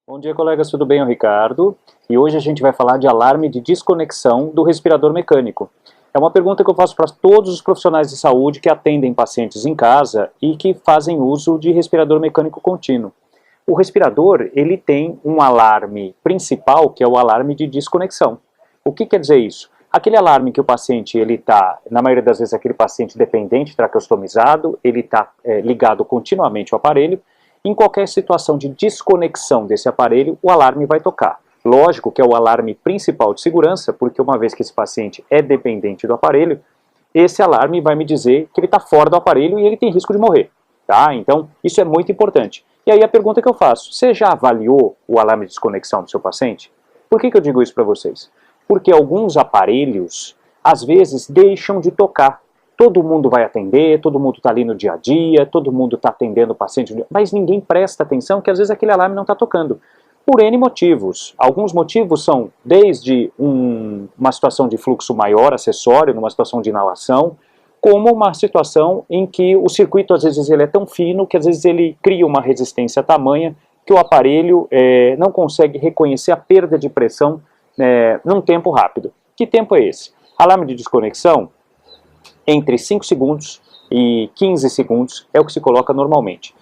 Bom dia, colegas, tudo bem? Eu Ricardo, e hoje a gente vai falar de alarme de desconexão do respirador mecânico. É uma pergunta que eu faço para todos os profissionais de saúde que atendem pacientes em casa e que fazem uso de respirador mecânico contínuo. O respirador, ele tem um alarme principal, que é o alarme de desconexão. O que quer dizer isso? Aquele alarme que o paciente, ele está, na maioria das vezes, aquele paciente dependente, traqueostomizado, ele está ligado continuamente ao aparelho. Em qualquer situação de desconexão desse aparelho, o alarme vai tocar. Lógico que é o alarme principal de segurança, porque uma vez que esse paciente é dependente do aparelho, esse alarme vai me dizer que ele está fora do aparelho e ele tem risco de morrer. Tá? Então, isso é muito importante. E aí a pergunta que eu faço, você já avaliou o alarme de desconexão do seu paciente? Por que eu digo isso para vocês? Porque alguns aparelhos, às vezes, deixam de tocar. Todo mundo vai atender, todo mundo está ali no dia a dia, todo mundo está atendendo o paciente, mas ninguém presta atenção que às vezes aquele alarme não está tocando. Por N motivos. Alguns motivos são desde uma situação de fluxo maior, acessório, numa situação de inalação, como uma situação em que o circuito às vezes ele é tão fino que às vezes ele cria uma resistência tamanha que o aparelho não consegue reconhecer a perda de pressão num tempo rápido. Que tempo é esse? Alarme de desconexão, entre 5 segundos e 15 segundos é o que se coloca normalmente.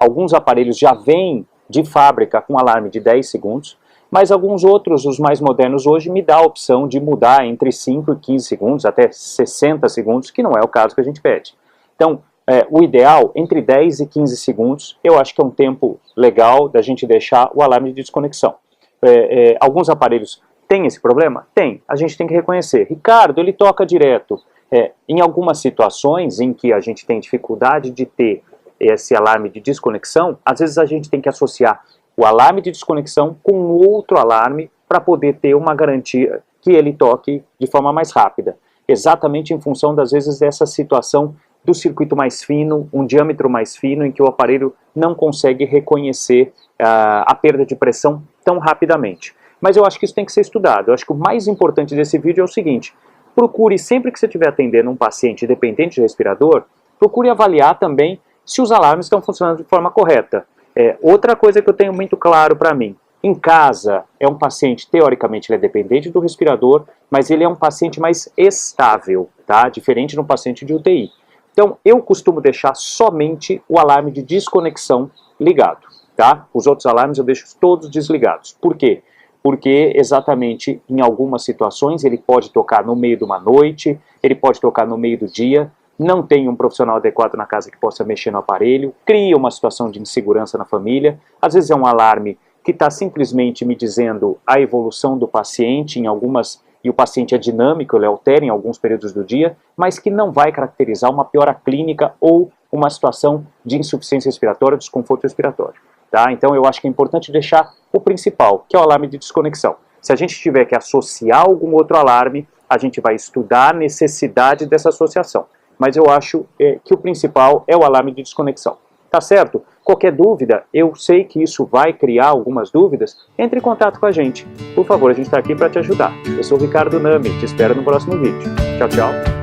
Alguns aparelhos já vêm de fábrica com alarme de 10 segundos, mas alguns outros, os mais modernos hoje, me dá a opção de mudar entre 5 e 15 segundos, até 60 segundos, que não é o caso que a gente pede. Então, o ideal, entre 10 e 15 segundos, eu acho que é um tempo legal da gente deixar o alarme de desconexão. Alguns aparelhos têm esse problema? Tem. A gente tem que reconhecer. Ricardo, ele toca direto. Em algumas situações em que a gente tem dificuldade de ter esse alarme de desconexão, às vezes a gente tem que associar o alarme de desconexão com outro alarme para poder ter uma garantia que ele toque de forma mais rápida. Exatamente em função, das vezes, dessa situação do circuito mais fino, um diâmetro mais fino, em que o aparelho não consegue reconhecer a perda de pressão tão rapidamente. Mas eu acho que isso tem que ser estudado. Eu acho que o mais importante desse vídeo é o seguinte: procure, sempre que você estiver atendendo um paciente dependente de respirador, procure avaliar também se os alarmes estão funcionando de forma correta. Outra coisa que eu tenho muito claro para mim, em casa é um paciente, teoricamente ele é dependente do respirador, mas ele é um paciente mais estável, tá? Diferente de um paciente de UTI. Então eu costumo deixar somente o alarme de desconexão ligado, tá? Os outros alarmes eu deixo todos desligados. Por quê? Porque exatamente em algumas situações ele pode tocar no meio de uma noite, ele pode tocar no meio do dia, não tem um profissional adequado na casa que possa mexer no aparelho, cria uma situação de insegurança na família, às vezes é um alarme que está simplesmente me dizendo a evolução do paciente e o paciente é dinâmico, ele altera em alguns períodos do dia, mas que não vai caracterizar uma piora clínica ou uma situação de insuficiência respiratória, desconforto respiratório. Tá? Então eu acho que é importante deixar o principal, que é o alarme de desconexão. Se a gente tiver que associar algum outro alarme, a gente vai estudar a necessidade dessa associação. Mas eu acho que o principal é o alarme de desconexão. Tá certo? Qualquer dúvida, eu sei que isso vai criar algumas dúvidas, entre em contato com a gente. Por favor, a gente está aqui para te ajudar. Eu sou o Ricardo Nami, te espero no próximo vídeo. Tchau, tchau.